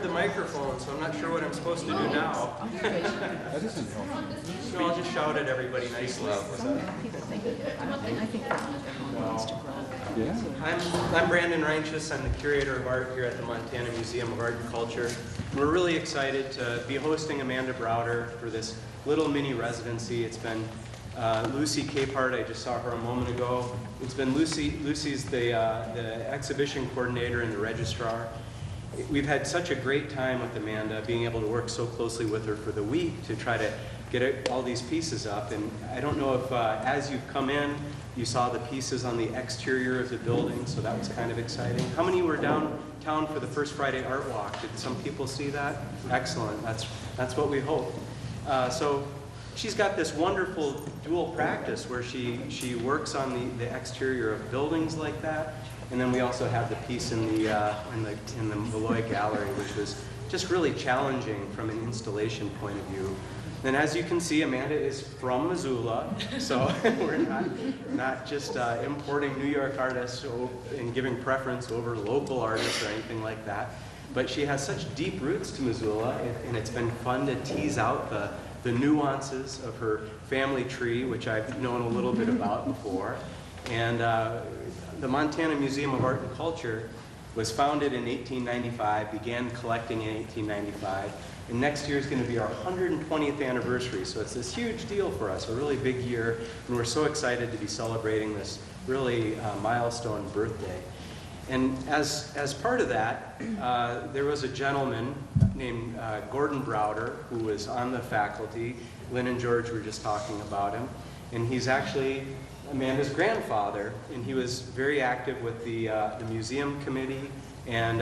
the microphone, so I'm not sure what I'm supposed to do now. That isn't helpful. No, I'll just shout at everybody nicely. I think everyone wants to grow. Yeah. I'm Brandon Reinches. I'm the curator of art here at the Montana Museum of Art and Culture. We're really excited to be hosting Amanda Browder for this little mini residency. It's been Lucy Capehart, I just saw her a moment ago. It's been Lucy's the exhibition coordinator and the registrar. We've had such a great time with Amanda, being able to work so closely with her for the week to try to get all these pieces up. And I don't know if as you've come in, you saw the pieces on the exterior of the building, so that was kind of exciting. How many were downtown for the First Friday Art Walk? Did some people see that? Excellent, that's what we hope. So she's got this wonderful dual practice where she works on the exterior of buildings like that, and then we also have the piece in the Malloy Gallery, which was just really challenging from an installation point of view. And as you can see, Amanda is from Missoula, so we're not just importing New York artists and giving preference over local artists or anything like that. But she has such deep roots to Missoula, and it's been fun to tease out the nuances of her family tree, which I've known a little bit about before. And the Montana Museum of Art and Culture was founded in 1895, began collecting in 1895, and next year is going to be our 120th anniversary, so it's this huge deal for us, a really big year, and we're so excited to be celebrating this really milestone birthday. And as part of that, there was a gentleman named Gordon Browder, who was on the faculty. Lynn and George were just talking about him, and he's actually Amanda's grandfather, and he was very active with the museum committee, and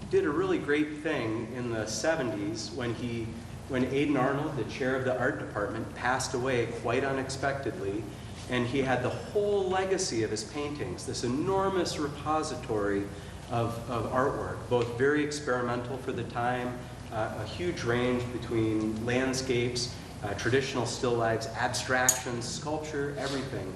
did a really great thing in the 70s when Aidan Arnold, the chair of the art department, passed away quite unexpectedly, and he had the whole legacy of his paintings, this enormous repository of artwork, both very experimental for the time, a huge range between landscapes, traditional still lifes, abstractions, sculpture, everything.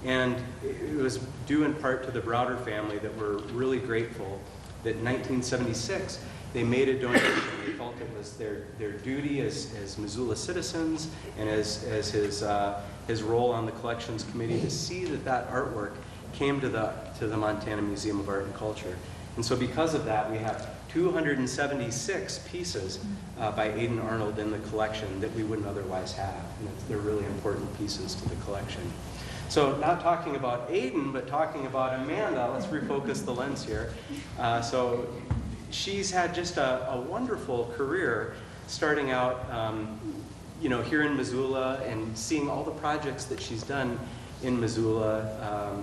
And it was due in part to the Browder family that we're really grateful that in 1976 they made a donation. They felt it was their duty as Missoula citizens and as his role on the collections committee to see that artwork came to the Montana Museum of Art and Culture. And so because of that, we have 276 pieces by Aidan Arnold in the collection that we wouldn't otherwise have. And they're really important pieces to the collection. So not talking about Aidan, but talking about Amanda, let's refocus the lens here. So she's had just a wonderful career starting out here in Missoula and seeing all the projects that she's done in Missoula,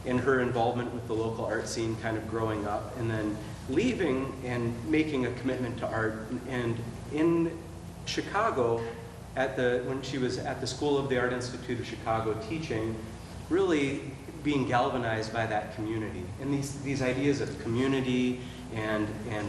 and her involvement with the local art scene kind of growing up, and then leaving and making a commitment to art. And in Chicago, when she was at the School of the Art Institute of Chicago teaching, really being galvanized by that community and these ideas of community and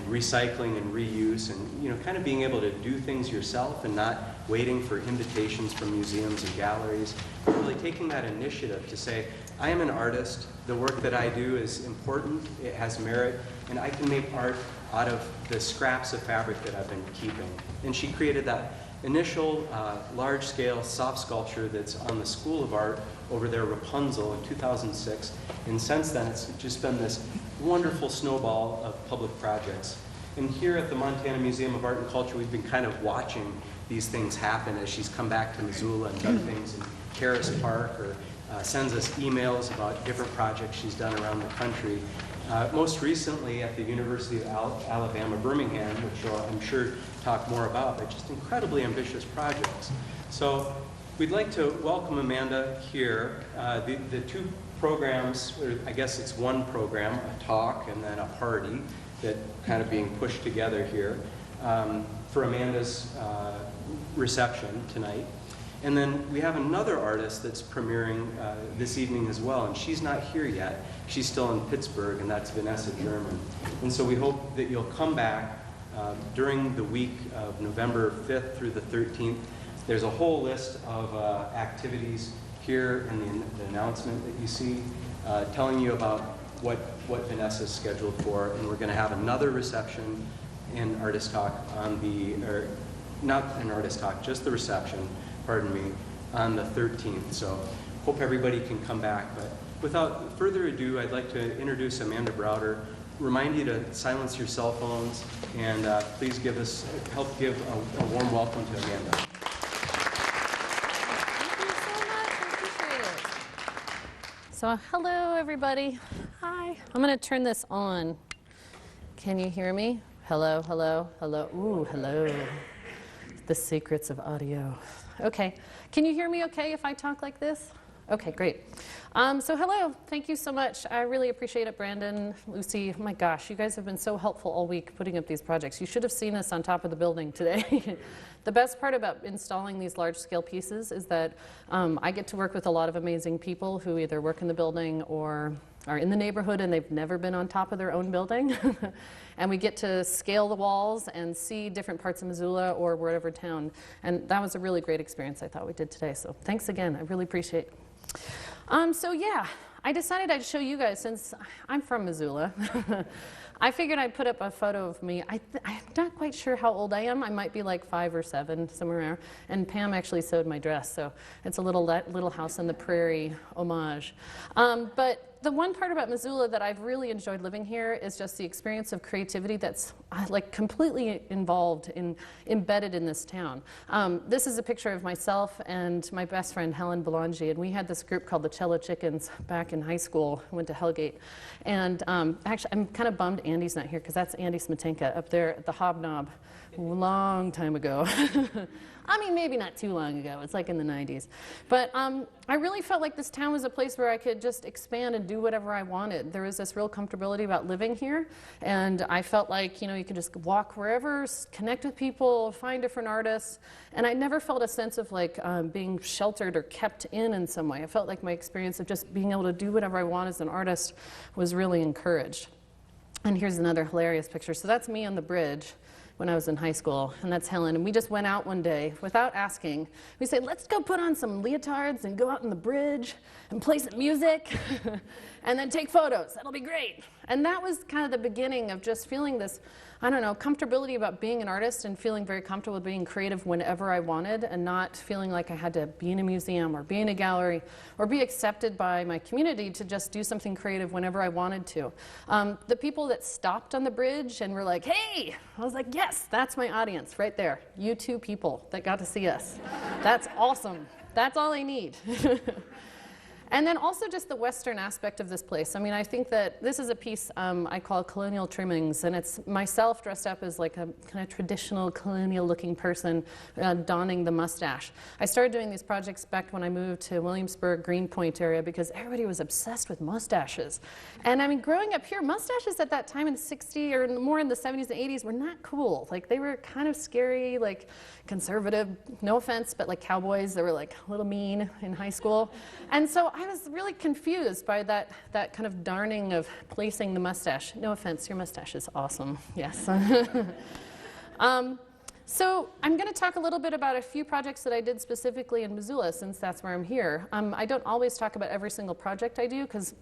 recycling and reuse, and kind of being able to do things yourself and not waiting for invitations from museums and galleries, really taking that initiative to say, I am an artist, the work that I do is important, it has merit, and I can make art out of the scraps of fabric that I've been keeping. And she created that initial large-scale soft sculpture that's on the School of Art over there, Rapunzel, in 2006. And since then, it's just been this wonderful snowball of public projects. And here at the Montana Museum of Art and Culture, we've been kind of watching these things happen as she's come back to Missoula and done things in Caras Park, or sends us emails about different projects she's done around the country. Most recently at the University of Alabama, Birmingham, which I'm sure talk more about, but just incredibly ambitious projects. So we'd like to welcome Amanda here. The two programs, or I guess it's one program, a talk and then a party, that kind of being pushed together here for Amanda's reception tonight. And then we have another artist that's premiering this evening as well, and she's not here yet. She's still in Pittsburgh, and that's Vanessa German. And so we hope that you'll come back during the week of November 5th through the 13th. There's a whole list of activities here in the announcement that you see, telling you about what Vanessa's scheduled for, and we're going to have another reception an artist talk on or not an artist talk, just the reception, pardon me, on the 13th. So hope everybody can come back. But without further ado, I'd like to introduce Amanda Browder. Remind you to silence your cell phones, and please help give a warm welcome to Amanda. Thank you so much. I appreciate it. So, hello, everybody. Hi. I'm going to turn this on. Can you hear me? Hello, hello, hello. Ooh, hello. The secrets of audio. Okay. Can you hear me okay if I talk like this? Okay, great. So hello, thank you so much. I really appreciate it, Brandon, Lucy. Oh my gosh, you guys have been so helpful all week putting up these projects. You should have seen us on top of the building today. The best part about installing these large-scale pieces is that I get to work with a lot of amazing people who either work in the building or are in the neighborhood and they've never been on top of their own building. And we get to scale the walls and see different parts of Missoula or wherever town. And that was a really great experience I thought we did today. So thanks again, I really appreciate it. So yeah, I decided I'd show you guys, since I'm from Missoula, I figured I'd put up a photo of me. I'm not quite sure how old I am. I might be like 5 or 7, somewhere around. And Pam actually sewed my dress, so it's a little house on the prairie homage. But the one part about Missoula that I've really enjoyed living here is just the experience of creativity that's like completely embedded in this town. This is a picture of myself and my best friend Helen Belangi, and we had this group called the Cello Chickens back in high school. Went to Hellgate, and actually I'm kind of bummed Andy's not here because that's Andy Smetanka up there at the Hobnob, long time ago. I mean, maybe not too long ago. It's like in the 90s. But I really felt like this town was a place where I could just expand and do whatever I wanted. There was this real comfortability about living here. And I felt like, you could just walk wherever, connect with people, find different artists. And I never felt a sense of like being sheltered or kept in some way. I felt like my experience of just being able to do whatever I want as an artist was really encouraged. And here's another hilarious picture. So that's me on the bridge when I was in high school, and that's Helen. And we just went out one day without asking. We said, let's go put on some leotards and go out on the bridge and play some music and then take photos. That'll be great. And that was kind of the beginning of just feeling this, I don't know, comfortability about being an artist and feeling very comfortable with being creative whenever I wanted and not feeling like I had to be in a museum or be in a gallery or be accepted by my community to just do something creative whenever I wanted to. The people that stopped on the bridge and were like, hey, I was like, yes, that's my audience right there. You two people that got to see us. That's awesome. That's all I need. And then also just the Western aspect of this place. I mean, I think that this is a piece I call Colonial Trimmings, and it's myself dressed up as like a kind of traditional colonial-looking person donning the mustache. I started doing these projects back when I moved to Williamsburg, Greenpoint area, because everybody was obsessed with mustaches. And I mean, growing up here, mustaches at that time in the 60s or more in the 70s and 80s were not cool. Like, they were kind of scary, like conservative, no offense, but like cowboys that were like a little mean in high school. And so I was really confused by that kind of darning of placing the mustache. No offense, your mustache is awesome, yes. So I'm going to talk a little bit about a few projects that I did specifically in Missoula, since that's where I'm here. I don't always talk about every single project I do, because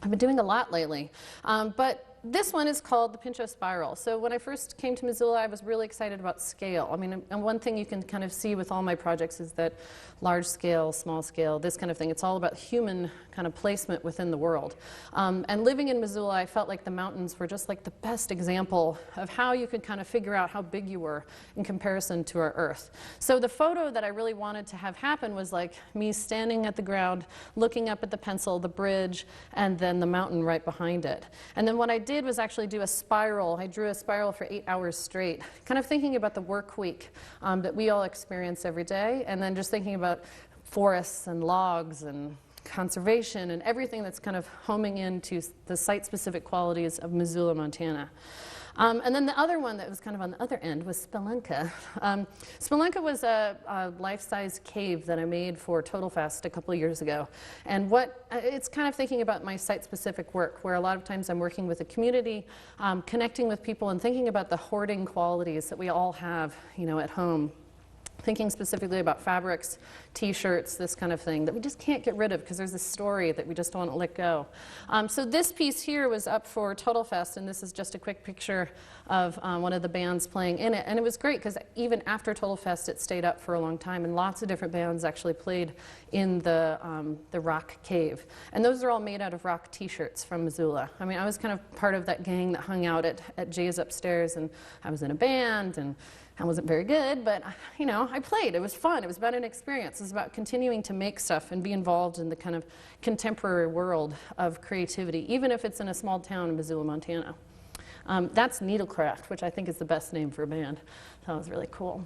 I've been doing a lot lately. But this one is called the Pinchot Spiral. So when I first came to Missoula, I was really excited about scale. I mean, and one thing you can kind of see with all my projects is that large scale, small scale, this kind of thing, it's all about human kind of placement within the world. And living in Missoula, I felt like the mountains were just like the best example of how you could kind of figure out how big you were in comparison to our Earth. So the photo that I really wanted to have happen was like me standing at the ground, looking up at the pencil, the bridge, and then the mountain right behind it. And then what I did was actually do a spiral. I drew a spiral for 8 hours straight, kind of thinking about the work week that we all experience every day, and then just thinking about forests and logs and conservation and everything that's kind of homing into the site-specific qualities of Missoula, Montana. And then the other one that was kind of on the other end was Spelunka. Spelunka was a life-size cave that I made for Total Fest a couple of years ago. And it's kind of thinking about my site-specific work, where a lot of times I'm working with a community, connecting with people and thinking about the hoarding qualities that we all have, at home. thinking specifically about fabrics, t-shirts, this kind of thing that we just can't get rid of because there's this story that we just don't want to let go. So this piece here was up for Total Fest, and this is just a quick picture of one of the bands playing in it. And it was great because even after Total Fest, it stayed up for a long time, and lots of different bands actually played in the rock cave. And those are all made out of rock t-shirts from Missoula. I mean, I was kind of part of that gang that hung out at Jay's upstairs, and I was in a band, and I wasn't very good, but you know, I played. It was fun. It was about an experience. It was about continuing to make stuff and be involved in the kind of contemporary world of creativity, even if it's in a small town in Missoula, Montana. That's Needlecraft, which I think is the best name for a band. That was really cool.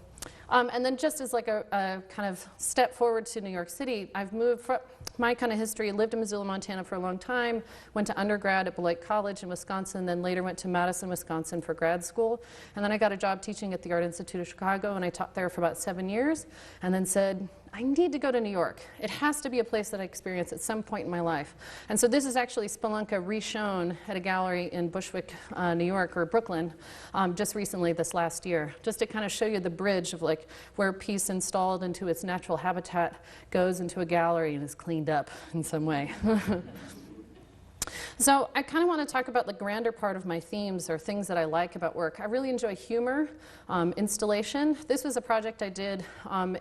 And then just as like a kind of step forward to New York City, I've moved from my kind of history, lived in Missoula, Montana for a long time, went to undergrad at Beloit College in Wisconsin, then later went to Madison, Wisconsin for grad school. And then I got a job teaching at the Art Institute of Chicago, and I taught there for about 7 years, and then said, I need to go to New York. It has to be a place that I experience at some point in my life. And so this is actually Spelunka reshown at a gallery in Bushwick, New York, or Brooklyn, just recently this last year, just to kind of show you the bridge of like where a piece installed into its natural habitat goes into a gallery and is cleaned up in some way. So I kind of want to talk about the grander part of my themes or things that I like about work. I really enjoy humor, installation. This was a project I did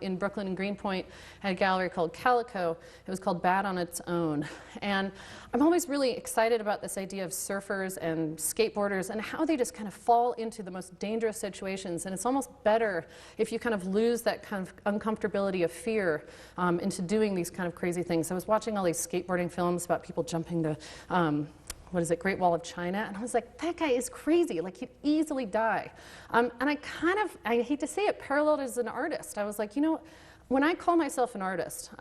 in Brooklyn and Greenpoint at a gallery called Calico. It was called Bad on Its Own. And I'm always really excited about this idea of surfers and skateboarders and how they just kind of fall into the most dangerous situations. And it's almost better if you kind of lose that kind of uncomfortability of fear into doing these kind of crazy things. I was watching all these skateboarding films about people jumping the what is it, Great Wall of China, and I was like, that guy is crazy, like he'd easily die. And I hate to say it, paralleled as an artist. I was like, you know, when I call myself an artist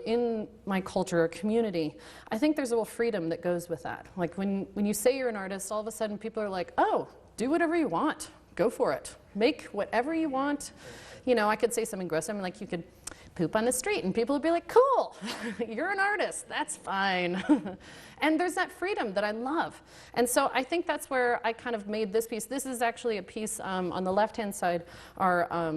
in my culture or community, I think there's a little freedom that goes with that. Like when you say you're an artist, all of a sudden people are like, oh, do whatever you want, go for it, make whatever you want. You know, I could say something gross, I mean, like you could poop on the street and people would be like, cool, you're an artist, that's fine. And there's that freedom that I love. And so I think that's where I kind of made this piece. This is actually a piece on the left-hand side are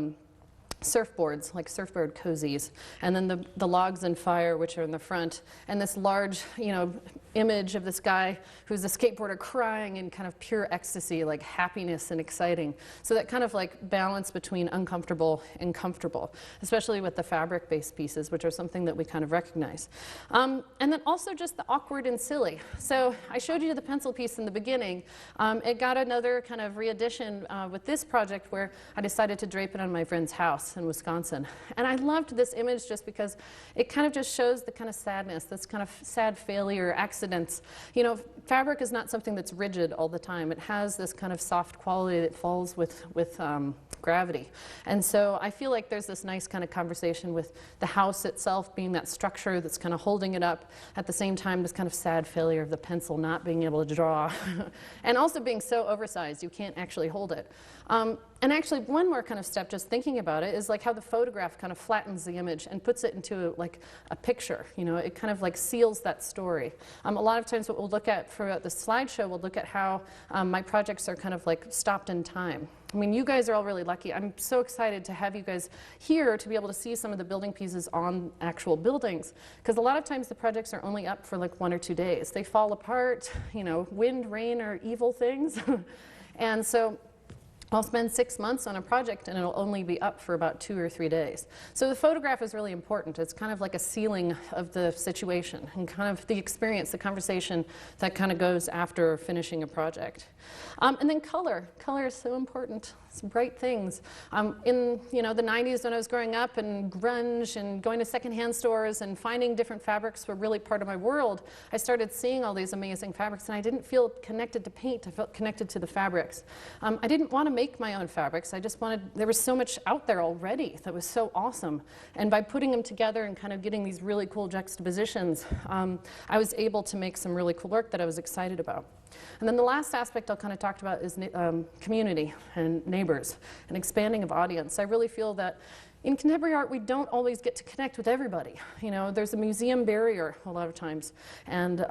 surfboards, like surfboard cozies, and then the logs and fire, which are in the front, and this large, you know, image of this guy who's a skateboarder crying in kind of pure ecstasy, like happiness and exciting. So that kind of like balance between uncomfortable and comfortable, especially with the fabric-based pieces, which are something that we kind of recognize. And then also just the awkward and silly. So I showed you the pencil piece in the beginning. It got another kind of re-edition with this project where I decided to drape it on my friend's house in Wisconsin. And I loved this image just because it kind of just shows the kind of sadness, this kind of sad failure, accidents. You know, fabric is not something that's rigid all the time. It has this kind of soft quality that falls with gravity. And so I feel like there's this nice kind of conversation with the house itself being that structure that's kind of holding it up, at the same time this kind of sad failure of the pencil not being able to draw, and also being so oversized you can't actually hold it. And actually one more kind of step, just thinking about it, is like how the photograph kind of flattens the image and puts it into like a picture. You know, it kind of like seals that story. A lot of times what we'll look at for the slideshow, we'll look at how my projects are kind of like stopped in time. I mean, you guys are all really lucky. I'm so excited to have you guys here to be able to see some of the building pieces on actual buildings, because a lot of times the projects are only up for like 1 or 2 days. They fall apart, you know, wind, rain are evil things. And so I'll spend 6 months on a project and it'll only be up for about 2 or 3 days. So the photograph is really important. It's kind of like a sealing of the situation and kind of the experience, the conversation that kind of goes after finishing a project. And then color. Color is so important. It's bright things. In the 90s when I was growing up and grunge and going to secondhand stores and finding different fabrics were really part of my world, I started seeing all these amazing fabrics and I didn't feel connected to paint. I felt connected to the fabrics. I didn't want to make my own fabrics. I just wanted, there was so much out there already that was so awesome. And by putting them together and kind of getting these really cool juxtapositions, I was able to make some really cool work that I was excited about. And then the last aspect I'll kind of talk about is community and neighbors and expanding of audience. I really feel that in contemporary art, we don't always get to connect with everybody. You know, there's a museum barrier a lot of times. And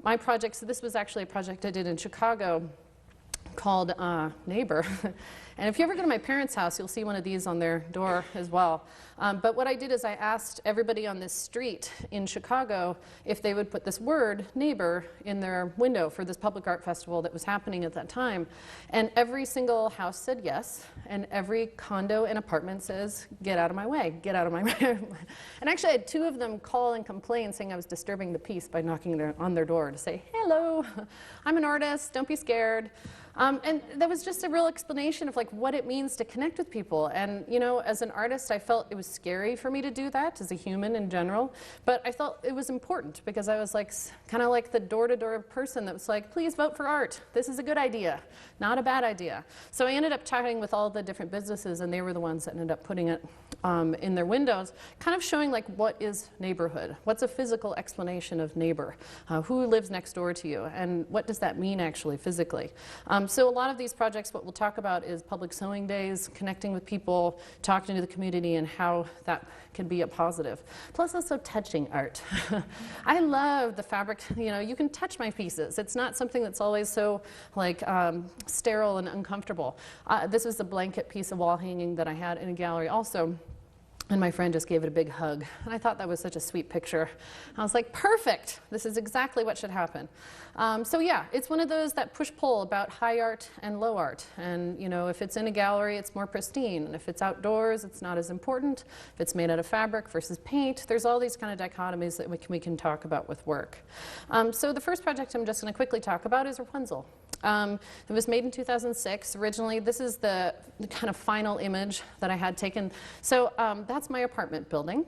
my project, so this was actually a project I did in Chicago called Neighbor. And if you ever go to my parents' house, you'll see one of these on their door as well. But what I did is I asked everybody on this street in Chicago if they would put this word, neighbor, in their window for this public art festival that was happening at that time. And every single house said yes, and every condo and apartment says, get out of my way, get out of my way. And actually I had 2 of them call and complain saying I was disturbing the peace by knocking on their door to say, hello, I'm an artist, don't be scared. And that was just a real explanation of like what it means to connect with people. And you know, as an artist, I felt it was scary for me to do that as a human in general. But I felt it was important because I was like kind of like the door-to-door person that was like, please vote for art. This is a good idea, not a bad idea. So I ended up chatting with all the different businesses, and they were the ones that ended up putting it in their windows, kind of showing like what is neighborhood? What's a physical explanation of neighbor? Who lives next door to you? And what does that mean actually physically? So a lot of these projects, what we'll talk about is public sewing days, connecting with people, talking to the community, and how that can be a positive. Plus also touching art. I love the fabric, you know, you can touch my pieces. It's not something that's always so like sterile and uncomfortable. This is a blanket piece of wall hanging that I had in a gallery also. And my friend just gave it a big hug. And I thought that was such a sweet picture. I was like, perfect. This is exactly what should happen. So yeah, it's one of those that push-pull about high art and low art. And you know, if it's in a gallery, it's more pristine. And if it's outdoors, it's not as important. If it's made out of fabric versus paint, there's all these kind of dichotomies that we can talk about with work. So the first project I'm just going to quickly talk about is Rapunzel. It was made in 2006. Originally, this is the kind of final image that I had taken. So that's my apartment building.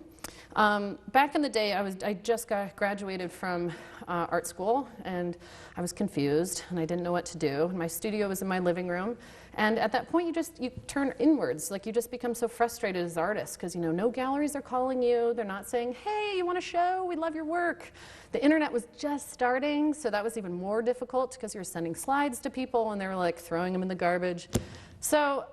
Back in the day, I just graduated from art school, and I was confused, and I didn't know what to do. My studio was in my living room, and at that point, you turn inwards. Like, you just become so frustrated as artists, because, you know, no galleries are calling you. They're not saying, hey, you want a show? We love your work. The internet was just starting, so that was even more difficult, because you're sending slides to people, and they were, like, throwing them in the garbage. So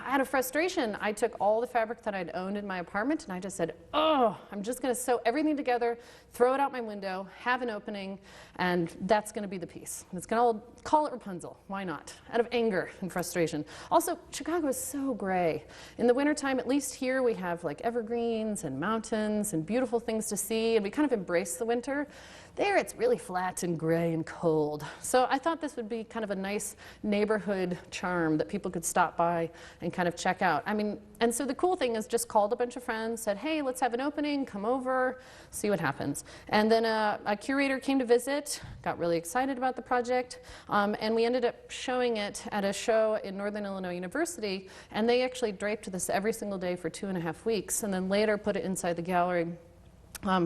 out of frustration, I took all the fabric that I'd owned in my apartment, and I just said, oh, I'm just going to sew everything together, throw it out my window, have an opening, and that's going to be the piece. And it's going to call it Rapunzel. Why not? Out of anger and frustration. Also, Chicago is so gray. In the wintertime, at least here, we have like evergreens and mountains and beautiful things to see, and we kind of embrace the winter. There, it's really flat and gray and cold. So I thought this would be kind of a nice neighborhood charm that people could stop by and kind of check out. I mean, and so the cool thing is just called a bunch of friends, said, hey, let's have an opening, come over, see what happens. And then a curator came to visit, got really excited about the project, and we ended up showing it at a show in Northern Illinois University, and they actually draped this every single day for 2.5 weeks, and then later put it inside the gallery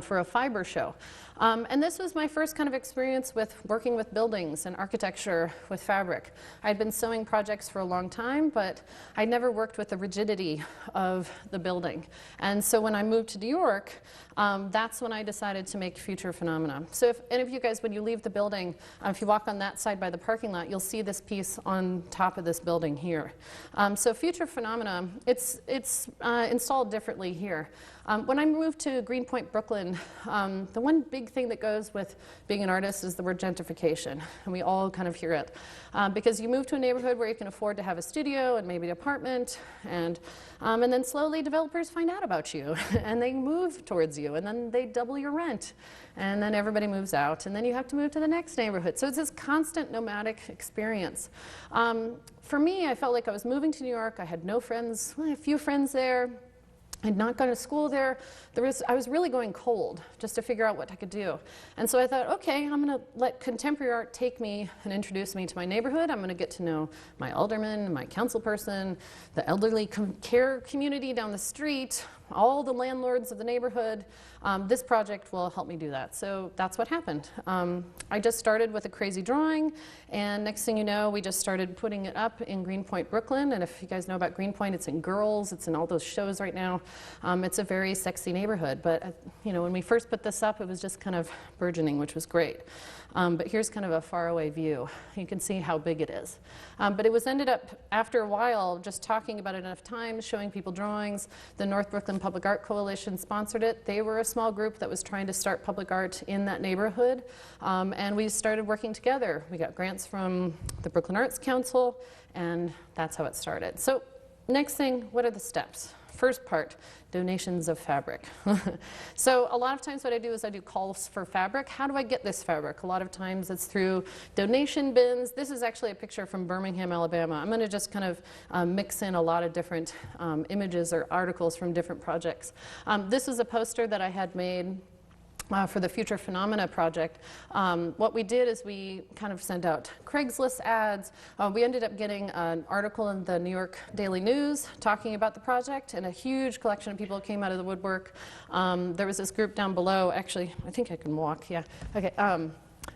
for a fiber show. And this was my first kind of experience with working with buildings and architecture with fabric. I'd been sewing projects for a long time, but I'd never worked with the rigidity of the building. And so when I moved to New York, that's when I decided to make Future Phenomena. So if any of you guys, when you leave the building, if you walk on that side by the parking lot, you'll see this piece on top of this building here. So Future Phenomena, it's installed differently here. When I moved to Greenpoint, Brooklyn, the one big thing that goes with being an artist is the word gentrification, and we all kind of hear it. Because you move to a neighborhood where you can afford to have a studio and maybe an apartment, and then slowly developers find out about you, and they move towards you, and then they double your rent, and then everybody moves out, and then you have to move to the next neighborhood. So it's this constant nomadic experience. For me, I felt like I was moving to New York. I had no friends, well, a few friends there. I'd not gone to school there. I was really going cold just to figure out what I could do. And so I thought, okay, I'm going to let contemporary art take me and introduce me to my neighborhood. I'm going to get to know my alderman, my council person, the elderly care community down the street, all the landlords of the neighborhood. This project will help me do that. So that's what happened. I just started with a crazy drawing, and next thing you know, we just started putting it up in Greenpoint, Brooklyn. And if you guys know about Greenpoint, it's in Girls, it's in all those shows right now. It's a very sexy neighborhood, but you know, when we first put this up, it was just kind of burgeoning, which was great. But here's kind of a faraway view. You can see how big it is. But it was ended up, after a while, just talking about it enough times, showing people drawings. The North Brooklyn Public Art Coalition sponsored it. They were a small group that was trying to start public art in that neighborhood. And we started working together. We got grants from the Brooklyn Arts Council, and that's how it started. So next thing, what are the steps? First part, donations of fabric. So a lot of times what I do is I do calls for fabric. How do I get this fabric? A lot of times it's through donation bins. This is actually a picture from Birmingham, Alabama. I'm going to just kind of mix in a lot of different images or articles from different projects. This is a poster that I had made for the Future Phenomena project. What we did is we kind of sent out Craigslist ads. We ended up getting an article in the New York Daily News talking about the project, and a huge collection of people came out of the woodwork. There was this group down below. Actually, I think I can walk, yeah. Okay,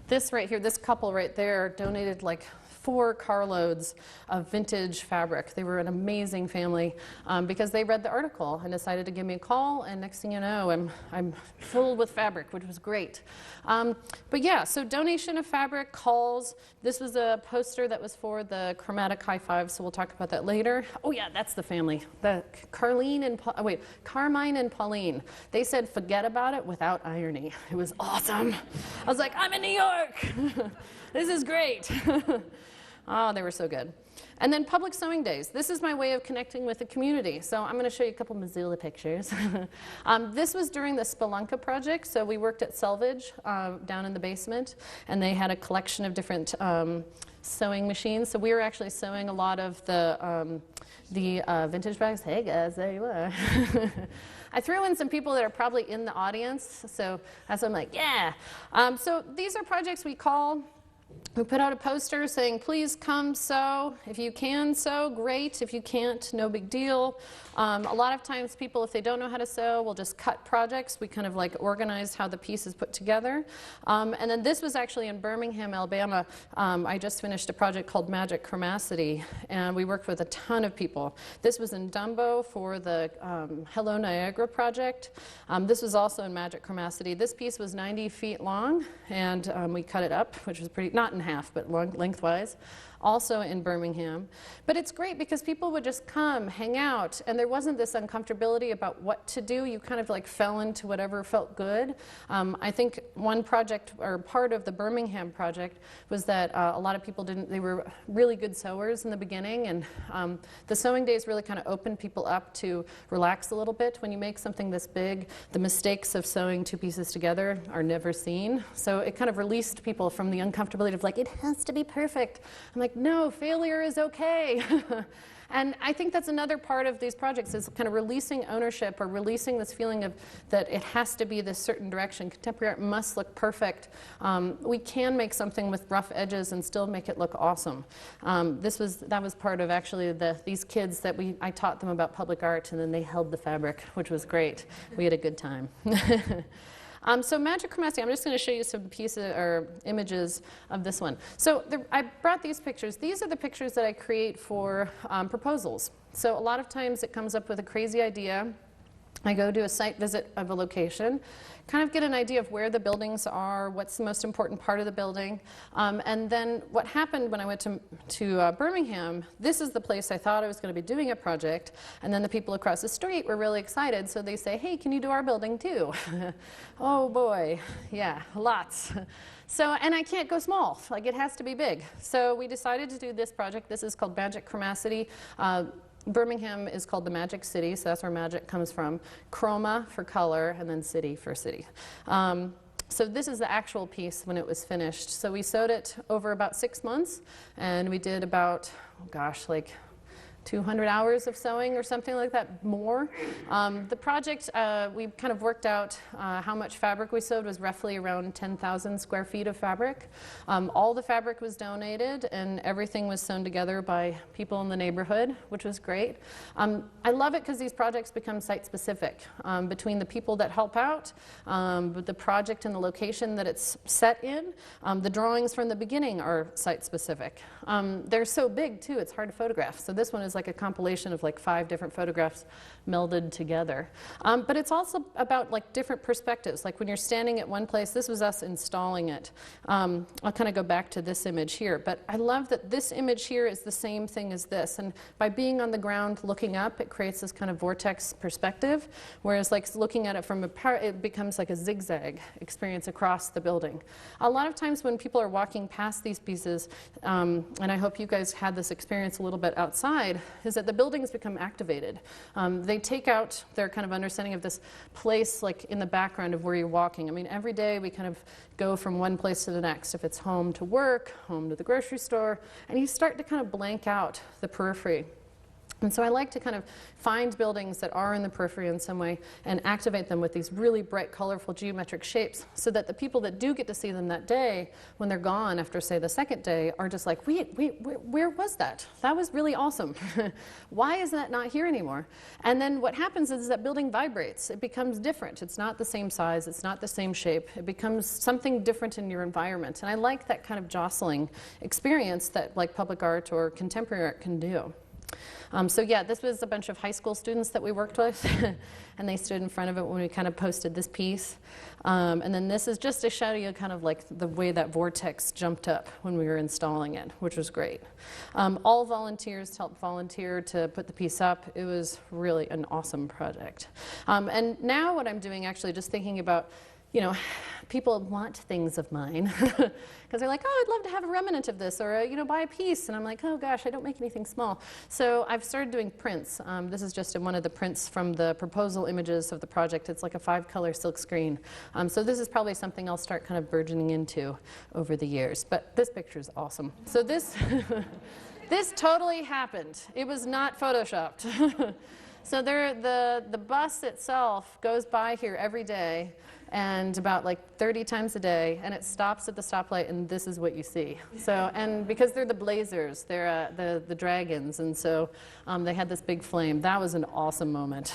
this right here, this couple right there donated like 4 carloads of vintage fabric. They were an amazing family because they read the article and decided to give me a call, and next thing you know, I'm full with fabric, which was great. But yeah, so donation of fabric, calls. This was a poster that was for the Chromatic High Five, so we'll talk about that later. Oh yeah, that's the family. The Carmine and Pauline. They said forget about it without irony. It was awesome. I was like, I'm in New York. This is great. Oh, they were so good. And then public sewing days. This is my way of connecting with the community. So I'm going to show you a couple Missoula pictures. This was during the Spelunka project. So we worked at Selvage down in the basement, and they had a collection of different sewing machines. So we were actually sewing a lot of the vintage bags. Hey guys, there you are. I threw in some people that are probably in the audience, so that's why I'm like, yeah. So these are projects we call. We put out a poster saying, please come sew. If you can sew, great. If you can't, no big deal. A lot of times people, if they don't know how to sew, will just cut projects. We kind of like organized how the piece is put together. And then this was actually in Birmingham, Alabama. I just finished a project called Magic Chromacity, and we worked with a ton of people. This was in Dumbo for the Hello Niagara project. This was also in Magic Chromacity. This piece was 90 feet long, and we cut it up, which was pretty, not in half, but lengthwise, also in Birmingham. But it's great because people would just come, hang out, and there wasn't this uncomfortability about what to do. You kind of like fell into whatever felt good. I think one project, or part of the Birmingham project, was that a lot of people they were really good sewers in the beginning, and the sewing days really kind of opened people up to relax a little bit. When you make something this big, the mistakes of sewing 2 pieces together are never seen. So it kind of released people from the uncomfortability of like, it has to be perfect. I'm like, no, failure is okay. And I think that's another part of these projects, is kind of releasing ownership, or releasing this feeling of that it has to be this certain direction. Contemporary art must look perfect. We can make something with rough edges and still make it look awesome. That was part of actually these kids that I taught them about public art, and then they held the fabric, which was great. We had a good time. So Magic Chromacity, I'm just going to show you some pieces or images of this one. So I brought these pictures. These are the pictures that I create for proposals. So a lot of times it comes up with a crazy idea. I go do a site visit of a location, kind of get an idea of where the buildings are, what's the most important part of the building. And then what happened when I went to Birmingham, this is the place I thought I was going to be doing a project, and then the people across the street were really excited, so they say, hey, can you do our building too? Oh boy, yeah, lots. So, and I can't go small, like it has to be big. So we decided to do this project. This is called Magic Chromacity. Birmingham is called the Magic City, so that's where magic comes from. Chroma for color, and then city for city. So this is the actual piece when it was finished. So we sewed it over about 6 months, and we did about, oh gosh, like 200 hours of sewing or something like that, more. The project, we kind of worked out how much fabric we sewed was roughly around 10,000 square feet of fabric. All the fabric was donated, and everything was sewn together by people in the neighborhood, which was great. I love it because these projects become site-specific. Between the people that help out, with the project and the location that it's set in, the drawings from the beginning are site-specific. They're so big, too, it's hard to photograph. So this one is is like a compilation of like 5 different photographs melded together. But it's also about like different perspectives. Like when you're standing at one place, this was us installing it. I'll kind of go back to this image here, but I love that this image here is the same thing as this. And by being on the ground looking up, it creates this kind of vortex perspective, whereas like looking at it from apart, it becomes like a zigzag experience across the building. A lot of times when people are walking past these pieces, and I hope you guys had this experience a little bit outside, is that the buildings become activated. They take out their kind of understanding of this place like in the background of where you're walking. I mean, every day we kind of go from one place to the next. If it's home to work, home to the grocery store, and you start to kind of blank out the periphery. And so I like to kind of find buildings that are in the periphery in some way and activate them with these really bright, colorful geometric shapes so that the people that do get to see them that day, when they're gone after, say, the second day, are just like, where was that? That was really awesome. Why is that not here anymore? And then what happens is that building vibrates. It becomes different. It's not the same size. It's not the same shape. It becomes something different in your environment. And I like that kind of jostling experience that like public art or contemporary art can do. So yeah, this was a bunch of high school students that we worked with, and they stood in front of it when we kind of posted this piece. And then this is just to show you kind of like the way that vortex jumped up when we were installing it, which was great. All volunteers helped volunteer to put the piece up. It was really an awesome project. And now what I'm doing, actually, just thinking about, you know, people want things of mine because they're like, oh, I'd love to have a remnant of this, or, you know, buy a piece. And I'm like, oh gosh, I don't make anything small. So I've started doing prints. This is just in one of the prints from the proposal images of the project. It's like a 5-color silk screen. So this is probably something I'll start kind of burgeoning into over the years. But this picture is awesome. So this, this totally happened. It was not photoshopped. So the bus itself goes by here every day, and about like 30 times a day, and it stops at the stoplight, and this is what you see. So, and because they're the blazers, they're the dragons, and so they had this big flame. That was an awesome moment.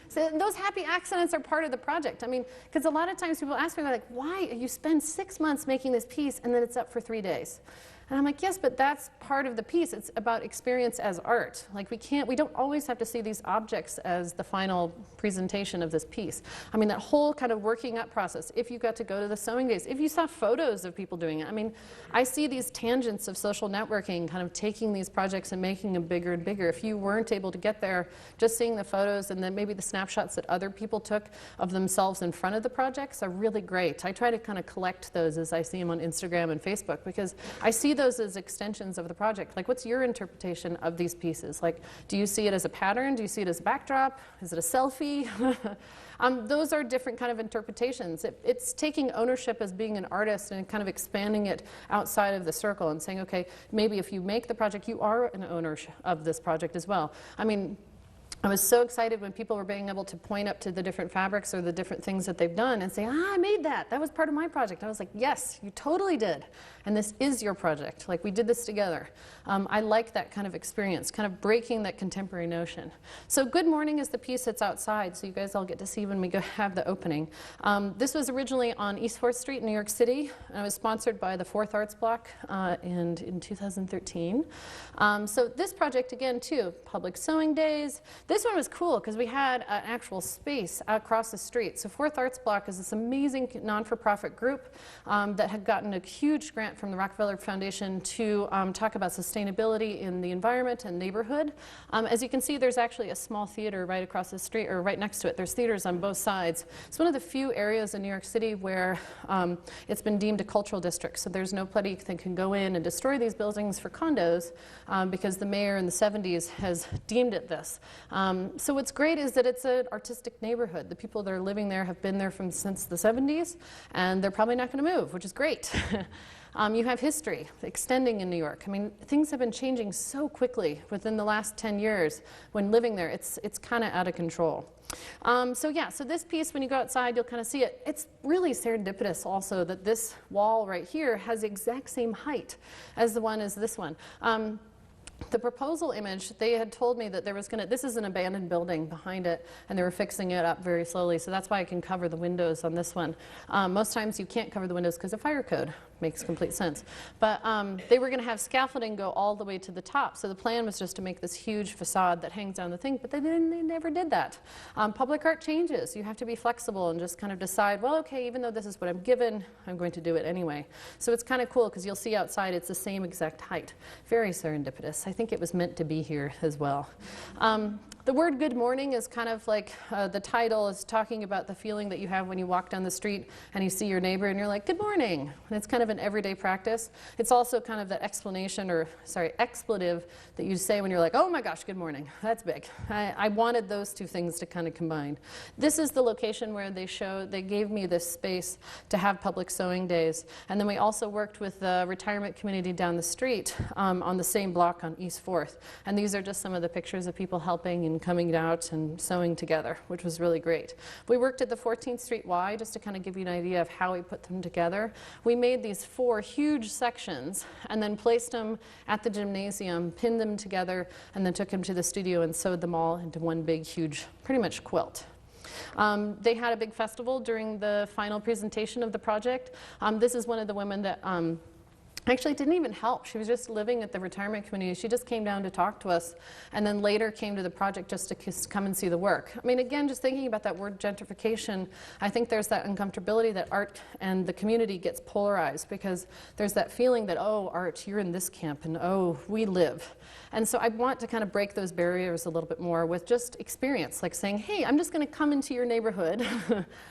So those happy accidents are part of the project. I mean, because a lot of times people ask me, like, why you spend 6 months making this piece and then it's up for 3 days? And I'm like, yes, but that's part of the piece. It's about experience as art. Like we don't always have to see these objects as the final presentation of this piece. I mean, that whole kind of working up process, if you got to go to the sewing days, if you saw photos of people doing it. I mean, I see these tangents of social networking kind of taking these projects and making them bigger and bigger. If you weren't able to get there, just seeing the photos and then maybe the snapshots that other people took of themselves in front of the projects are really great. I try to kind of collect those as I see them on Instagram and Facebook, because I see those as extensions of the project. Like, what's your interpretation of these pieces? Like, do you see it as a pattern? Do you see it as a backdrop? Is it a selfie? Those are different kind of interpretations. It's taking ownership as being an artist and kind of expanding it outside of the circle and saying, okay, maybe if you make the project, you are an owner of this project as well. I mean, I was so excited when people were being able to point up to the different fabrics or the different things that they've done and say, I made that. That was part of my project. I was like, yes, you totally did. And this is your project. Like, we did this together. I like that kind of experience, kind of breaking that contemporary notion. So Good Morning is the piece that's outside, so you guys all get to see when we go have the opening. This was originally on East 4th Street in New York City. And it was sponsored by the 4th Arts Block and in 2013. So this project, again, too, public sewing days. This one was cool because we had an actual space across the street. So 4th Arts Block is this amazing non-for-profit group that had gotten a huge grant from the Rockefeller Foundation to talk about sustainability in the environment and neighborhood. As you can see, there's actually a small theater right across the street, or right next to it. There's theaters on both sides. It's one of the few areas in New York City where it's been deemed a cultural district. So there's nobody that can go in and destroy these buildings for condos because the mayor in the 70s has deemed it this. So what's great is that it's an artistic neighborhood. The people that are living there have been there since the 70s, and they're probably not going to move, which is great. You have history extending in New York. I mean, things have been changing so quickly within the last 10 years. When living there, it's kind of out of control. So this piece, when you go outside, you'll kind of see it. It's really serendipitous also that this wall right here has the exact same height as this one. The proposal image, they had told me that this is an abandoned building behind it, and they were fixing it up very slowly, so that's why I can cover the windows on this one. Most times you can't cover the windows because of fire code, makes complete sense. But they were going to have scaffolding go all the way to the top. So the plan was just to make this huge facade that hangs down the thing, but they never did that. Public art changes. You have to be flexible and just kind of decide, well, okay, even though this is what I'm given, I'm going to do it anyway. So it's kind of cool because you'll see outside it's the same exact height. Very serendipitous. I think it was meant to be here as well. The word good morning is kind of like the title is talking about the feeling that you have when you walk down the street and you see your neighbor and you're like, good morning. And it's kind of an everyday practice. It's also kind of that expletive that you say when you're like, oh my gosh, good morning. That's big. I wanted those two things to kind of combine. This is the location where they gave me this space to have public sewing days. And then we also worked with the retirement community down the street on the same block on East 4th. And these are just some of the pictures of people helping and coming out and sewing together, which was really great. We worked at the 14th Street Y just to kind of give you an idea of how we put them together. We made these 4 huge sections and then placed them at the gymnasium, pinned them together, and then took them to the studio and sewed them all into one big, huge, pretty much quilt. They had a big festival during the final presentation of the project. This is one of the women that actually didn't even help. She was just living at the retirement community. She just came down to talk to us and then later came to the project just to come and see the work. I mean, again, just thinking about that word gentrification, I think there's that uncomfortability that art and the community gets polarized because there's that feeling that, oh, art, you're in this camp and oh, we live. And so I want to kind of break those barriers a little bit more with just experience, like saying, hey, I'm just going to come into your neighborhood.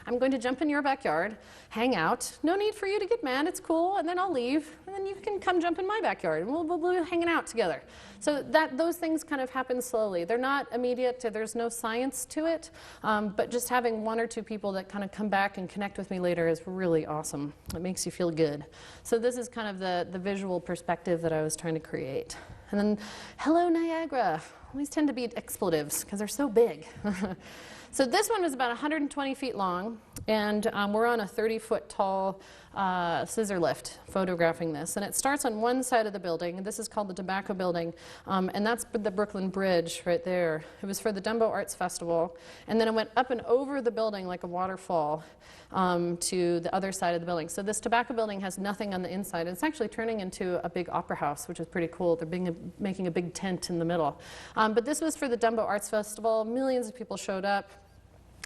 I'm going to jump in your backyard, hang out. No need for you to get mad. It's cool. And then I'll leave. And then you can come jump in my backyard and we'll be hanging out together. So those things kind of happen slowly. They're not immediate. There's no science to it. But just having 1 or 2 people that kind of come back and connect with me later is really awesome. It makes you feel good. So this is kind of the visual perspective that I was trying to create. And then, hello Niagara. Always tend to be expletives because they're so big. So this one was about 120 feet long, and we're on a 30-foot tall scissor lift photographing this. And it starts on one side of the building. This is called the Tobacco Building, and that's the Brooklyn Bridge right there. It was for the Dumbo Arts Festival. And then it went up and over the building like a waterfall to the other side of the building. So this Tobacco Building has nothing on the inside. It's actually turning into a big opera house, which is pretty cool. They're making a big tent in the middle. But this was for the Dumbo Arts Festival. Millions of people showed up.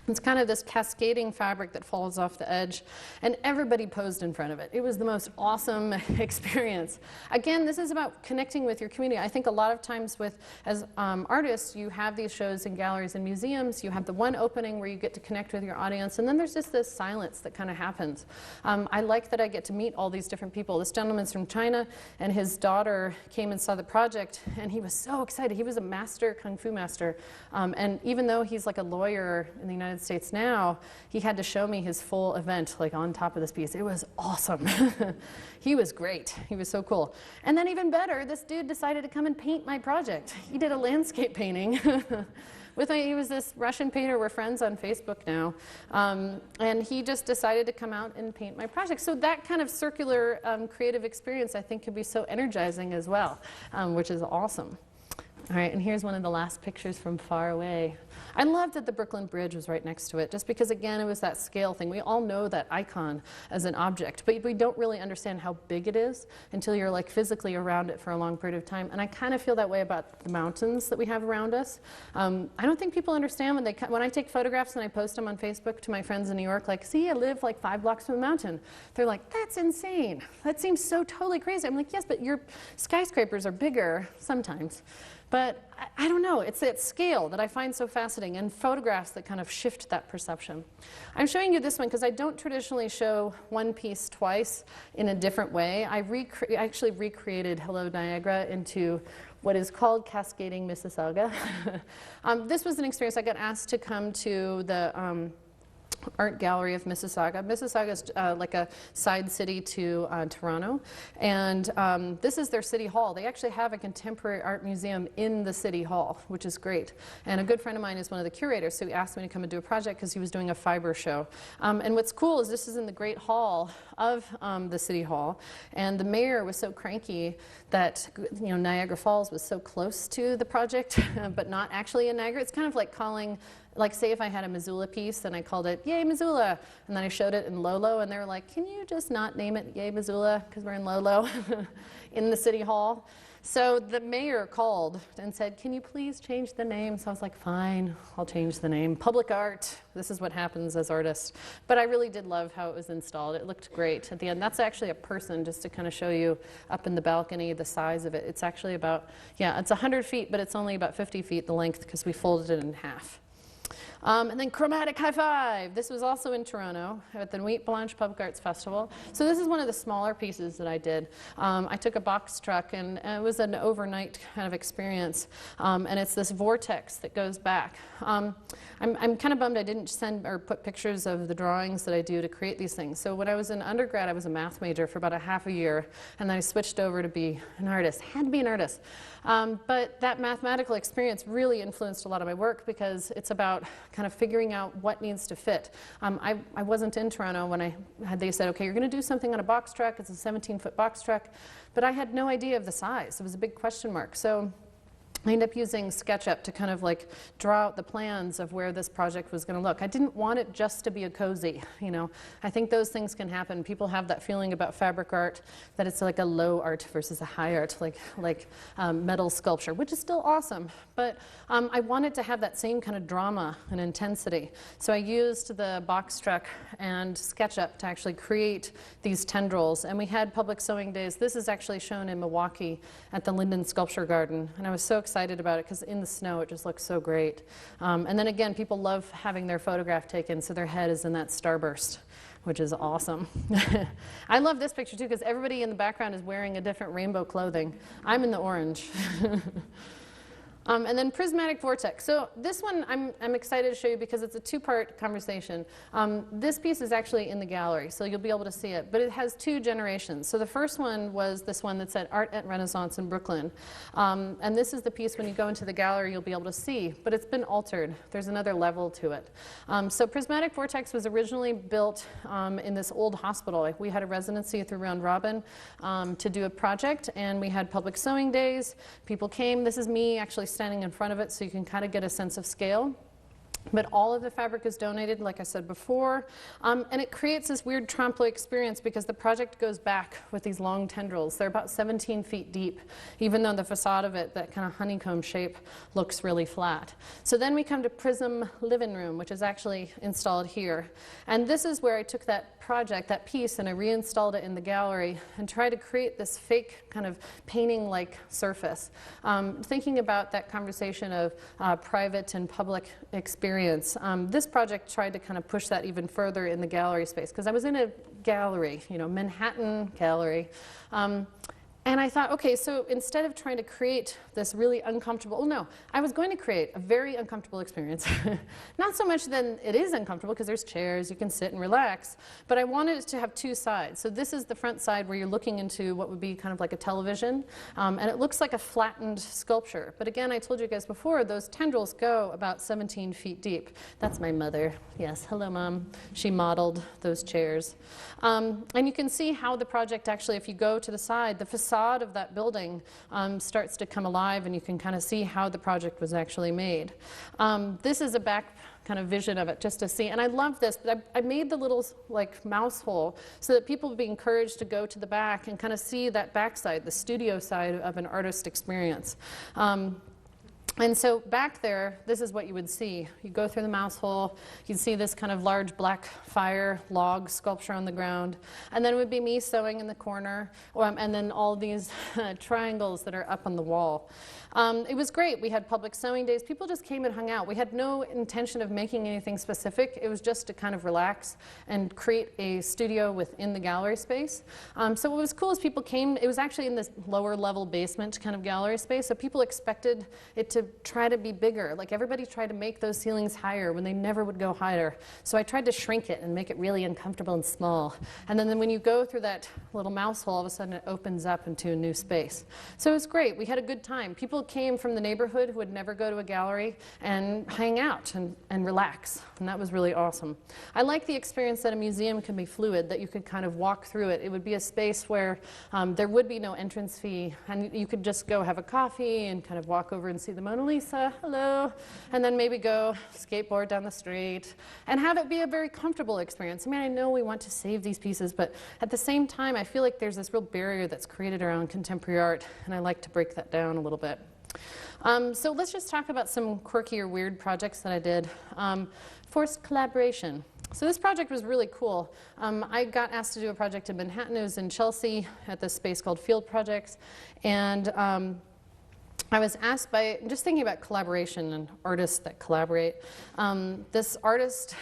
It's kind of this cascading fabric that falls off the edge, and everybody posed in front of it. It was the most awesome experience. Again, this is about connecting with your community. I think a lot of times as artists, you have these shows in galleries and museums. You have the one opening where you get to connect with your audience, and then there's just this silence that kind of happens. I like that I get to meet all these different people. This gentleman's from China, and his daughter came and saw the project, and he was so excited. He was a master, kung fu master, and even though he's like a lawyer in the United States now, he had to show me his full event like on top of this piece. It was awesome. He was great. He was so cool. And then even better, this dude decided to come and paint my project. He did a landscape painting. He was this Russian painter. We're friends on Facebook now. And he just decided to come out and paint my project. So that kind of circular creative experience I think could be so energizing as well, which is awesome. All right, and here's one of the last pictures from far away. I loved that the Brooklyn Bridge was right next to it, just because, again, it was that scale thing. We all know that icon as an object, but we don't really understand how big it is until you're like physically around it for a long period of time. And I kind of feel that way about the mountains that we have around us. I don't think people understand when I take photographs and I post them on Facebook to my friends in New York, like, see, I live like 5 blocks from the mountain. They're like, that's insane. That seems so totally crazy. I'm like, yes, but your skyscrapers are bigger sometimes. But I don't know, it's that scale that I find so fascinating, and photographs that kind of shift that perception. I'm showing you this one because I don't traditionally show one piece twice in a different way. I actually recreated Hello Niagara into what is called Cascading Mississauga. This was an experience. I got asked to come to the Art Gallery of Mississauga. Mississauga is like a side city to Toronto, and this is their city hall. They actually have a contemporary art museum in the city hall, which is great. And a good friend of mine is one of the curators, so he asked me to come and do a project because he was doing a fiber show. And what's cool is this is in the great hall of the city hall, and the mayor was so cranky that Niagara Falls was so close to the project, but not actually in Niagara. It's kind of like calling, like say if I had a Missoula piece and I called it, Yay, Missoula. And then I showed it in Lolo, and they were like, can you just not name it Yay, Missoula, because we're in Lolo in the city hall. So the mayor called and said, can you please change the name? So I was like, fine, I'll change the name. Public art, this is what happens as artists. But I really did love how it was installed. It looked great at the end. That's actually a person, just to kind of show you up in the balcony, the size of it. It's actually about, yeah, it's 100 feet, but it's only about 50 feet the length because we folded it in half. And then Chromatic High Five. This was also in Toronto at the Nuit Blanche Public Arts Festival. So this is one of the smaller pieces that I did. I took a box truck, and it was an overnight kind of experience. And it's this vortex that goes back. I'm kind of bummed I didn't send or put pictures of the drawings that I do to create these things. So when I was in undergrad, I was a math major for about a half a year, and then I switched over to be an artist. Had to be an artist. But that mathematical experience really influenced a lot of my work because it's about kind of figuring out what needs to fit. I wasn't in Toronto when they said, okay, you're going to do something on a box truck. It's a 17-foot box truck. But I had no idea of the size. It was a big question mark. So I ended up using SketchUp to kind of like draw out the plans of where this project was going to look. I didn't want it just to be a cozy, you know. I think those things can happen. People have that feeling about fabric art, that it's like a low art versus a high art, like metal sculpture, which is still awesome. But I wanted to have that same kind of drama and intensity. So I used the box truck and SketchUp to actually create these tendrils. And we had public sewing days. This is actually shown in Milwaukee at the Linden Sculpture Garden. And I was so excited about it because in the snow it just looks so great. And then again, people love having their photograph taken so their head is in that starburst, which is awesome. I love this picture too because everybody in the background is wearing a different rainbow clothing. I'm in the orange. And then prismatic vortex. So this one I'm excited to show you because it's a two-part conversation. This piece is actually in the gallery, so you'll be able to see it. But it has two generations. So the first one was this one that's at Art at Renaissance in Brooklyn. And this is the piece when you go into the gallery you'll be able to see. But it's been altered. There's another level to it. So prismatic vortex was originally built in this old hospital. We had a residency through Round Robin to do a project, and we had public sewing days. People came. This is me actually standing in front of it so you can kind of get a sense of scale. But all of the fabric is donated, like I said before, and it creates this weird trompe-l'oeil experience because the project goes back with these long tendrils. They're about 17 feet deep, even though the facade of it, that kind of honeycomb shape, looks really flat. So then we come to Prism Living Room, which is actually installed here. And this is where I took that project, that piece, and I reinstalled it in the gallery and tried to create this fake kind of painting-like surface. Thinking about that conversation of private and public experience. This project tried to kind of push that even further in the gallery space because I was in a gallery, you know, Manhattan gallery. And I thought, okay, so instead of trying to create this really uncomfortable, oh no, I was going to create a very uncomfortable experience. Not so much that it is uncomfortable because there's chairs, you can sit and relax, but I wanted it to have two sides. So this is the front side where you're looking into what would be kind of like a television, and it looks like a flattened sculpture. But again, I told you guys before, those tendrils go about 17 feet deep. That's my mother. Yes, hello, Mom. She modeled those chairs. And you can see how the project actually, if you go to the side, the facade of that building starts to come alive, and you can kind of see how the project was actually made. This is a back kind of vision of it just to see, and I love this, but I made the little like mouse hole so that people would be encouraged to go to the back and kind of see that backside, the studio side of an artist experience. And so back there, this is what you would see. You go through the mouse hole, you'd see this kind of large black fire log sculpture on the ground, and then it would be me sewing in the corner, and then all these triangles that are up on the wall. It was great. We had public sewing days. People just came and hung out. We had no intention of making anything specific. It was just to kind of relax and create a studio within the gallery space. So what was cool is people came. It was actually in this lower level basement kind of gallery space, so people expected it to try to be bigger. Like everybody tried to make those ceilings higher when they never would go higher. So I tried to shrink it and make it really uncomfortable and small. And then when you go through that little mouse hole, all of a sudden it opens up into a new space. So it was great. We had a good time. People came from the neighborhood who would never go to a gallery and hang out and relax. And that was really awesome. I like the experience that a museum can be fluid, that you could kind of walk through it. It would be a space where there would be no entrance fee, and you could just go have a coffee and kind of walk over and see the Mona Lisa, hello, and then maybe go skateboard down the street and have it be a very comfortable experience. I mean, I know we want to save these pieces, but at the same time, I feel like there's this real barrier that's created around contemporary art, and I like to break that down a little bit. So let's just talk about some quirky or weird projects that I did. Forced collaboration. So this project was really cool. I got asked to do a project in Manhattan. It was in Chelsea at this space called Field Projects. And I was asked by, just thinking about collaboration and artists that collaborate. This artist,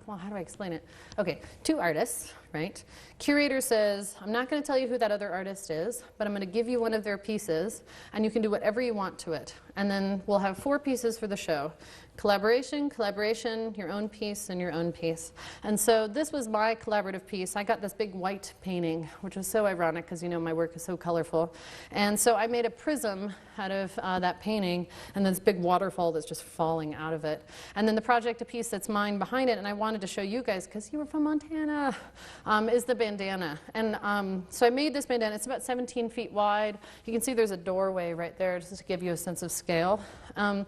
well, how do I explain it? Okay, two artists, right? Curator says, I'm not going to tell you who that other artist is, but I'm going to give you one of their pieces, and you can do whatever you want to it. And then we'll have 4 pieces for the show. Collaboration, collaboration, your own piece, and your own piece. And so this was my collaborative piece. I got this big white painting, which was so ironic because, you know, my work is so colorful. And so I made a prism out of that painting, and this big waterfall that's just falling out of it. And then the project, a piece that's mine behind it, and I wanted to show you guys, because you were from Montana, is the bandana. And so I made this bandana. It's about 17 feet wide. You can see there's a doorway right there just to give you a sense of scale. And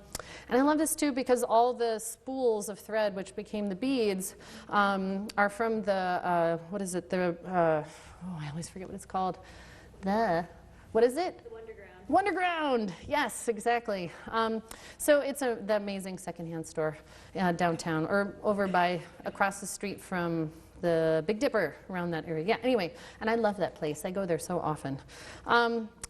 I love this too because all the spools of thread, which became the beads, are from the, what is it, I always forget what it's called. What is it? The Wonderground, yes, exactly. So it's the amazing secondhand store downtown, or over by, across the street from the Big Dipper, around that area. Yeah, anyway, and I love that place. I go there so often.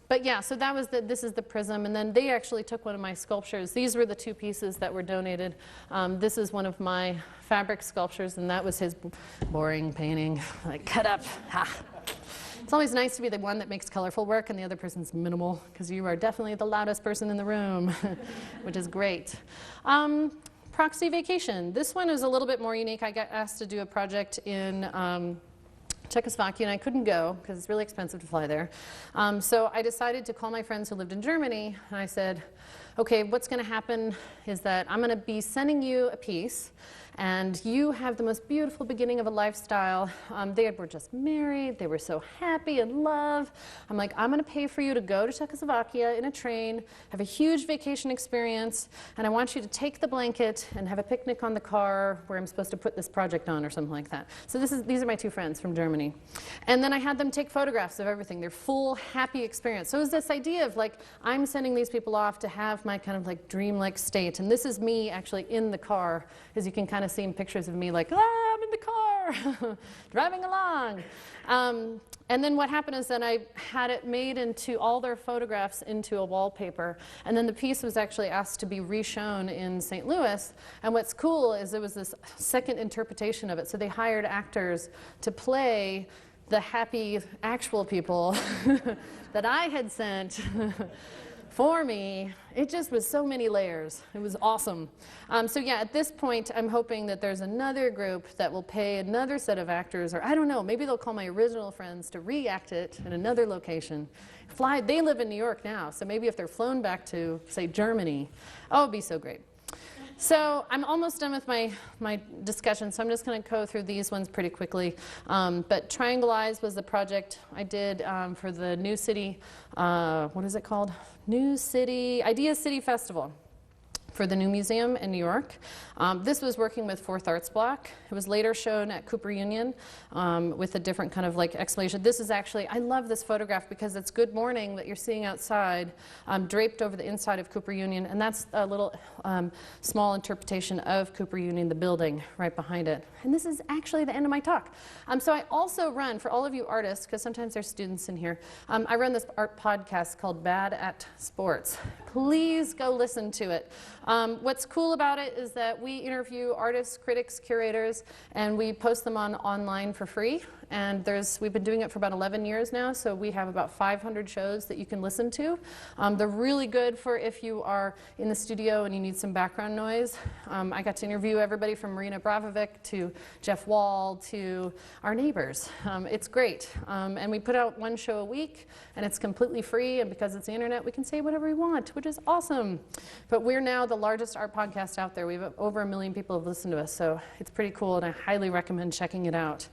But yeah, so that was this is the prism, and then they actually took one of my sculptures. These were the 2 pieces that were donated. This is one of my fabric sculptures, and that was his boring painting, like cut up. Ha. It's always nice to be the one that makes colorful work and the other person's minimal, because you are definitely the loudest person in the room, which is great. Proxy vacation. This one is a little bit more unique. I got asked to do a project in Czechoslovakia, and I couldn't go because it's really expensive to fly there. So I decided to call my friends who lived in Germany, and I said, okay, what's going to happen is that I'm going to be sending you a piece, and you have the most beautiful beginning of a lifestyle. They were just married. They were so happy in love. I'm like, I'm going to pay for you to go to Czechoslovakia in a train, have a huge vacation experience, and I want you to take the blanket and have a picnic on the car where I'm supposed to put this project on or something like that. So these are my 2 friends from Germany. And then I had them take photographs of everything, their full, happy experience. So it was this idea of like, I'm sending these people off to have my kind of like dreamlike state. And this is me actually in the car, as you can kind of see in pictures of me like, I'm in the car, driving along. And then what happened is then I had it made into all their photographs into a wallpaper. And then the piece was actually asked to be re-shown in St. Louis. And what's cool is there was this second interpretation of it. So they hired actors to play the happy actual people that I had sent for me. It just was so many layers. It was awesome. So yeah, at this point, I'm hoping that there's another group that will pay another set of actors, or I don't know, maybe they'll call my original friends to re-act it in another location. They live in New York now, so maybe if they're flown back to, say, Germany, it'd be so great. So I'm almost done with my discussion, so I'm just going to go through these ones pretty quickly. But Triangleize was the project I did for the New City, what is it called? Idea City Festival for the new museum in New York. This was working with Fourth Arts Block. It was later shown at Cooper Union with a different kind of like explanation. This is actually, I love this photograph because it's Good Morning that you're seeing outside, draped over the inside of Cooper Union, and that's a little small interpretation of Cooper Union, the building right behind it. And this is actually the end of my talk. So I also run, for all of you artists, because sometimes there's students in here, I run this art podcast called Bad at Sports. Please go listen to it. What's cool about it is that we interview artists, critics, curators, and we post them online for free. And we've been doing it for about 11 years now, so we have about 500 shows that you can listen to. They're really good for if you are in the studio and you need some background noise. I got to interview everybody from Marina Bravovic to Jeff Wall to our neighbors. It's great. And we put out 1 show a week, and it's completely free, and because it's the internet, we can say whatever we want, which is awesome. But we're now the largest art podcast out there. We have over 1 million people have listened to us, so it's pretty cool, and I highly recommend checking it out.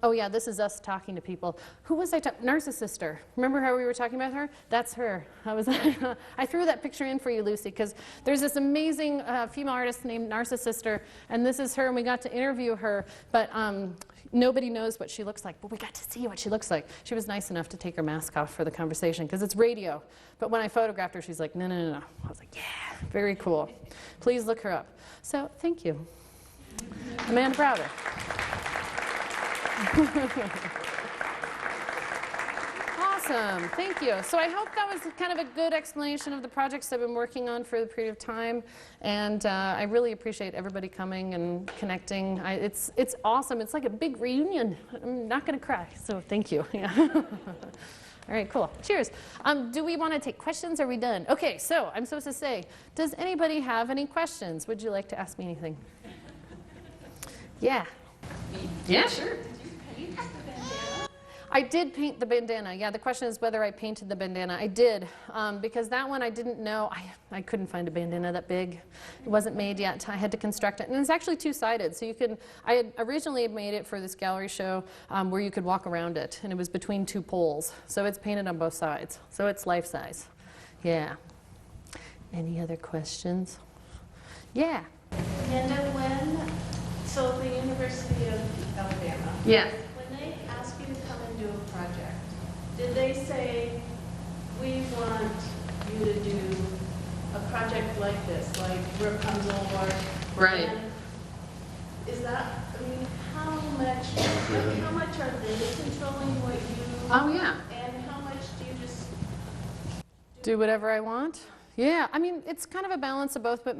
Oh yeah, this is us talking to people. Who was I talking? Narcissister. Remember how we were talking about her? That's her. I threw that picture in for you, Lucy, because there's this amazing female artist named Narcissister, and this is her, and we got to interview her, but nobody knows what she looks like, but we got to see what she looks like. She was nice enough to take her mask off for the conversation, because it's radio. But when I photographed her, she's like, no, no, no, no. I was like, yeah, very cool. Please look her up. So thank you. Amanda Browder. Awesome, thank you. So I hope that was kind of a good explanation of the projects I've been working on for the period of time, and I really appreciate everybody coming and connecting. It's awesome. It's like a big reunion. I'm not going to cry, so thank you. Yeah. All right, cool. Cheers. Do we want to take questions? Or are we done? Okay, so I'm supposed to say, does anybody have any questions? Would you like to ask me anything? Yeah. Yeah, sure. I did paint the bandana. Yeah, the question is whether I painted the bandana. I did, because that one I didn't know. I couldn't find a bandana that big. It wasn't made yet. I had to construct it. And it's actually two-sided. So you can, I had originally made it for this gallery show where you could walk around it. And it was between two poles. So it's painted on both sides. So it's life-size. Yeah. Any other questions? Yeah. Amanda, so the University of Alabama. Yeah. When they ask you to come and do a project, did they say, we want you to do a project like this, like Rapunzel or? Right. And is that, I mean, how much are they controlling what you? Oh, yeah. And how much do you just? Do whatever I want? Yeah, I mean, it's kind of a balance of both, but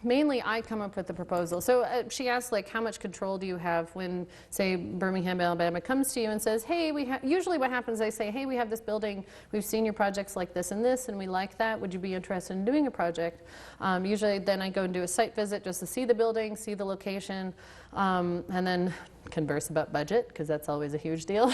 mainly I come up with the proposal. So she asked, like, how much control do you have when, say, Birmingham, Alabama comes to you and says, hey, usually what happens, they say, hey, we have this building, we've seen your projects like this and this, and we like that, would you be interested in doing a project? Usually then I go and do a site visit just to see the building, see the location, and then converse about budget, because that's always a huge deal.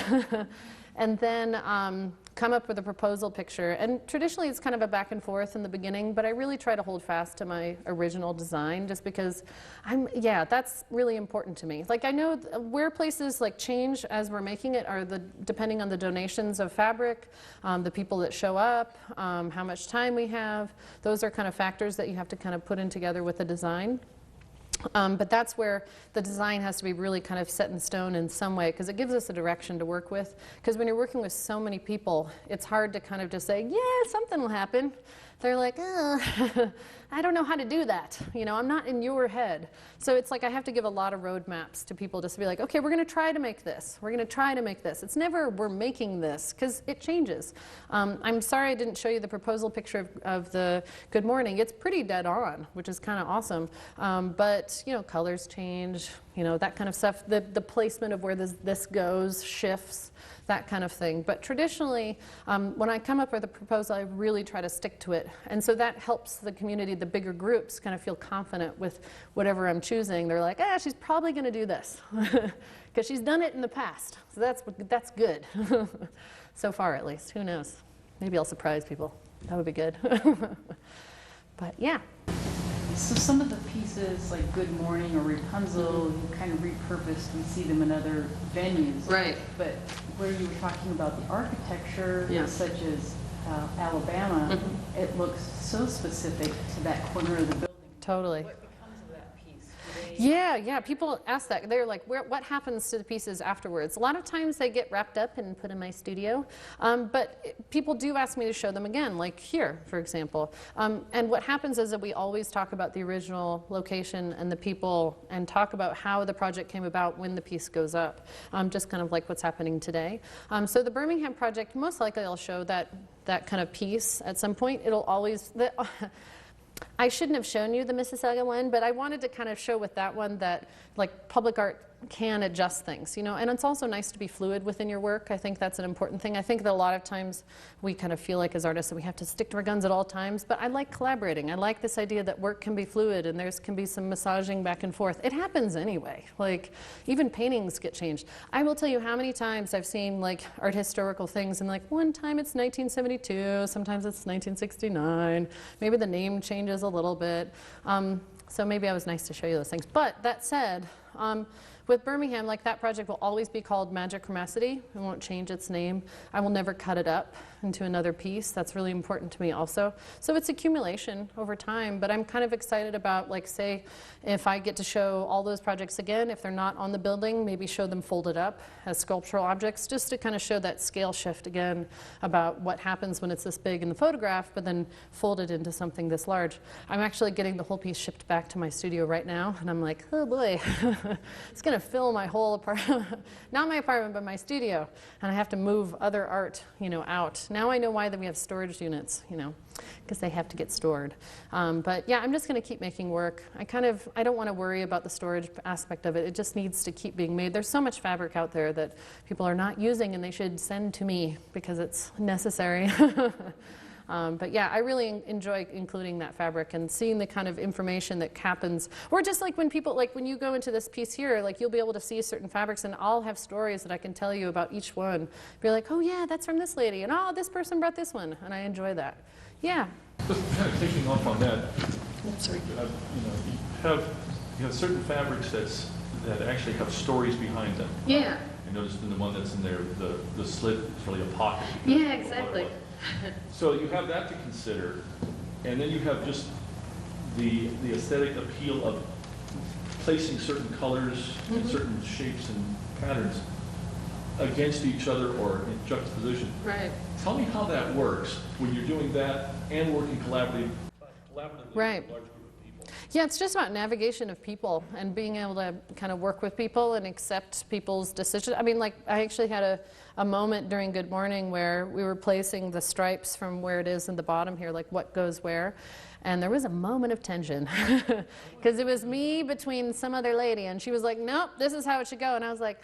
And then come up with a proposal picture. And traditionally it's kind of a back and forth in the beginning, but I really try to hold fast to my original design just because that's really important to me. Like I know where places like change as we're making it are depending on the donations of fabric, the people that show up, how much time we have. Those are kind of factors that you have to kind of put in together with the design. But that's where the design has to be really kind of set in stone in some way, because it gives us a direction to work with. Because when you're working with so many people, it's hard to kind of just say, yeah, something will happen. They're like, oh, I don't know how to do that. You know, I'm not in your head. So it's like I have to give a lot of roadmaps to people just to be like, okay, we're going to try to make this. We're going to try to make this. It's never we're making this, because it changes. I'm sorry I didn't show you the proposal picture of the Good Morning. It's pretty dead on, which is kind of awesome. But, you know, colors change, you know, that kind of stuff. The placement of where this goes shifts, that kind of thing. But traditionally, when I come up with a proposal, I really try to stick to it. And so that helps the community, the bigger groups, kind of feel confident with whatever I'm choosing. They're like, she's probably going to do this, because she's done it in the past. So that's good. So far, at least. Who knows? Maybe I'll surprise people. That would be good. But yeah. So some of the pieces, like Good Morning or Rapunzel, you kind of repurposed. We see them in other venues. Right. But where you were talking about the architecture, Yeah. such as Alabama, it looks so specific to that corner of the building. Totally. What becomes of that piece? Yeah, people ask that. They're like, what happens to the pieces afterwards? A lot of times they get wrapped up and put in my studio, but people do ask me to show them again, like here, for example. And what happens is that we always talk about the original location and the people and talk about how the project came about when the piece goes up, just kind of like what's happening today. So the Birmingham project, most likely I'll show that kind of piece at some point. It'll always... I shouldn't have shown you the Mississauga one, but I wanted to kind of show with that one that like public art can adjust things, you know, and it's also nice to be fluid within your work. I think that's an important thing. I think that a lot of times we kind of feel like as artists that we have to stick to our guns at all times, but I like collaborating. I like this idea that work can be fluid and there can be some massaging back and forth. It happens anyway. Like even paintings get changed. I will tell you how many times I've seen like art historical things and like one time it's 1972, sometimes it's 1969. Maybe the name changes a little bit. So maybe I was nice to show you those things. But that said, With Birmingham, like that project will always be called Magic Chromacity. It won't change its name. I will never cut it up into another piece. That's really important to me also. So it's accumulation over time, but I'm kind of excited about, like, say, if I get to show all those projects again, if they're not on the building, maybe show them folded up as sculptural objects, just to kind of show that scale shift again about what happens when it's this big in the photograph, but then folded into something this large. I'm actually getting the whole piece shipped back to my studio right now, and I'm like, oh boy, it's going to fill my whole apartment, not my apartment, but my studio, and I have to move other art, out. Now I know why we have storage units, because they have to get stored. But yeah, I'm just going to keep making work. I don't want to worry about the storage aspect of it. It just needs to keep being made. There's so much fabric out there that people are not using, and they should send to me because it's necessary. But yeah, I really enjoy including that fabric and seeing the kind of information that happens. Or just like when people, like when you go into this piece here, like you'll be able to see certain fabrics, and I'll have stories that I can tell you about each one. Be like, oh yeah, that's from this lady, and oh, this person brought this one, and I enjoy that. Yeah. Just kind of taking off on that, Oops, sorry. you have certain fabrics that actually have stories behind them. Yeah. I noticed in the one that's in there, the slit is really a pocket. Yeah, exactly. So you have that to consider, and then you have just the aesthetic appeal of placing certain colors and certain shapes and patterns against each other or in juxtaposition. Right. Tell me how that works when you're doing that and working collaboratively Right. with a large group of people. Yeah, it's just about navigation of people and being able to kind of work with people and accept people's decisions. I mean, like, I actually had a moment during Good Morning where we were placing the stripes from where it is in the bottom here, like what goes where. And there was a moment of tension because it was me between some other lady, and she was like, nope, this is how it should go. And I was like,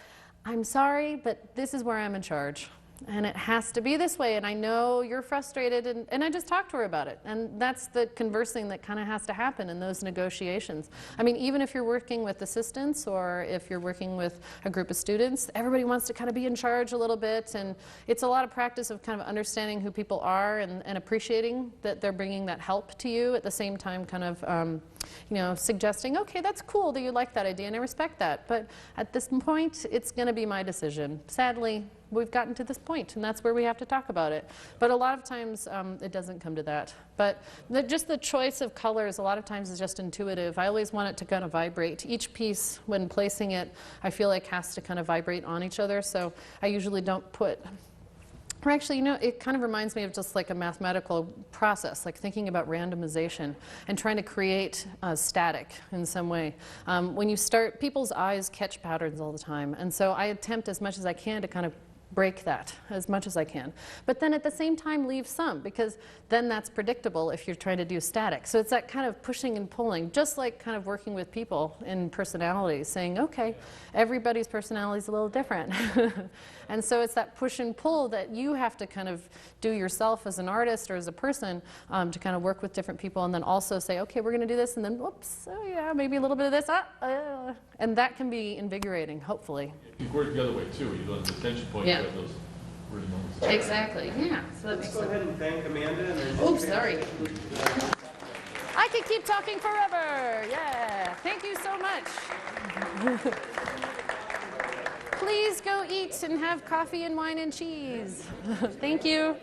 I'm sorry, but this is where I'm in charge. And it has to be this way, and I know you're frustrated, and I just talked to her about it. And that's the conversing that kind of has to happen in those negotiations. I mean, even if you're working with assistants or if you're working with a group of students, everybody wants to kind of be in charge a little bit, and it's a lot of practice of kind of understanding who people are and appreciating that they're bringing that help to you, at the same time kind of suggesting, okay, that's cool that you like that idea, and I respect that, but at this point, it's going to be my decision. Sadly, we've gotten to this point, and that's where we have to talk about it. But a lot of times, it doesn't come to that. But just the choice of colors, a lot of times, is just intuitive. I always want it to kind of vibrate. Each piece, when placing it, I feel like has to kind of vibrate on each other, so I usually don't put... Or actually, it kind of reminds me of just like a mathematical process, like thinking about randomization and trying to create static in some way. When you start, people's eyes catch patterns all the time, and so I attempt as much as I can to kind of break that as much as I can. But then at the same time leave some, because then that's predictable if you're trying to do static. So it's that kind of pushing and pulling, just like kind of working with people in personalities, saying, okay, everybody's personality is a little different. And so it's that push and pull that you have to kind of do yourself as an artist or as a person to kind of work with different people, and then also say, okay, we're going to do this, and then whoops, oh yeah, maybe a little bit of this, and that can be invigorating, hopefully. You work the other way too. You don't have the tension point. Yeah. You have those weird moments. Exactly, yeah. So that Let's makes go sense. ahead and thank Amanda. And then Oh, sorry. I could keep talking forever. Yeah. Thank you so much. Please go eat and have coffee and wine and cheese. Thank you.